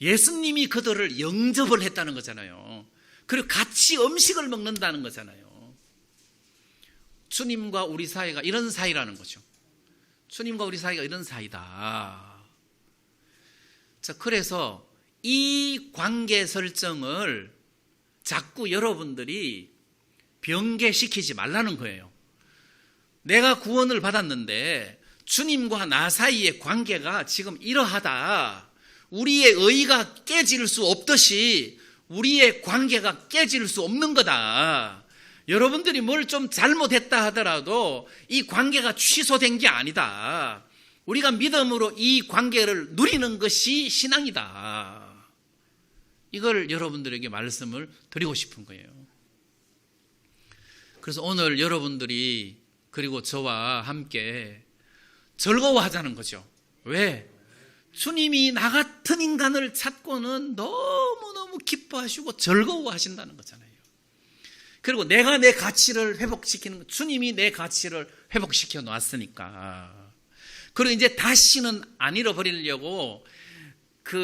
예수님이 그들을 영접을 했다는 거잖아요. 그리고 같이 음식을 먹는다는 거잖아요. 주님과 우리 사이가 이런 사이라는 거죠. 주님과 우리 사이가 이런 사이다. 자, 그래서 이 관계 설정을 자꾸 여러분들이 변개시키지 말라는 거예요. 내가 구원을 받았는데 주님과 나 사이의 관계가 지금 이러하다. 우리의 의가 깨질 수 없듯이 우리의 관계가 깨질 수 없는 거다. 여러분들이 뭘 좀 잘못했다 하더라도 이 관계가 취소된 게 아니다. 우리가 믿음으로 이 관계를 누리는 것이 신앙이다. 이걸 여러분들에게 말씀을 드리고 싶은 거예요. 그래서 오늘 여러분들이 그리고 저와 함께 즐거워하자는 거죠. 왜? 주님이 나 같은 인간을 찾고는 너무너무 기뻐하시고 즐거워하신다는 거잖아요. 그리고 내가 내 가치를 회복시키는 거, 주님이 내 가치를 회복시켜 놨으니까. 그리고 이제 다시는 안 잃어버리려고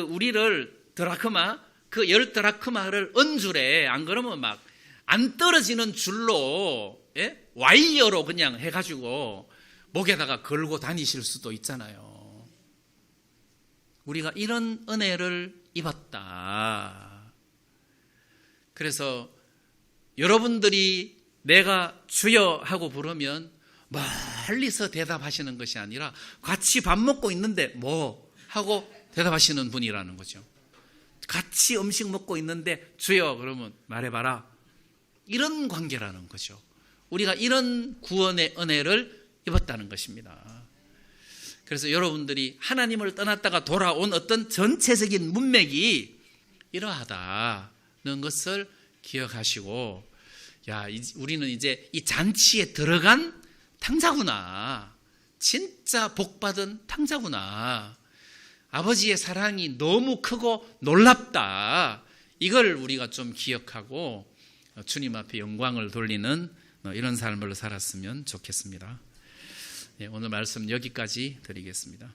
우리를 드라크마, 그 10드라크마를 은줄에, 안 그러면 막 안 떨어지는 줄로, 예? 와이어로 그냥 해가지고 목에다가 걸고 다니실 수도 있잖아요. 우리가 이런 은혜를 입었다. 그래서 여러분들이 내가 주여 하고 부르면 멀리서 대답하시는 것이 아니라 같이 밥 먹고 있는데 뭐 하고 대답하시는 분이라는 거죠. 같이 음식 먹고 있는데 주여 그러면 말해봐라. 이런 관계라는 거죠. 우리가 이런 구원의 은혜를 입었다는 것입니다. 그래서 여러분들이 하나님을 떠났다가 돌아온 어떤 전체적인 문맥이 이러하다는 것을 기억하시고, 야, 우리는 이제 이 잔치에 들어간 탕자구나. 진짜 복받은 탕자구나. 아버지의 사랑이 너무 크고 놀랍다. 이걸 우리가 좀 기억하고 주님 앞에 영광을 돌리는 이런 삶을 살았으면 좋겠습니다. 오늘 말씀 여기까지 드리겠습니다.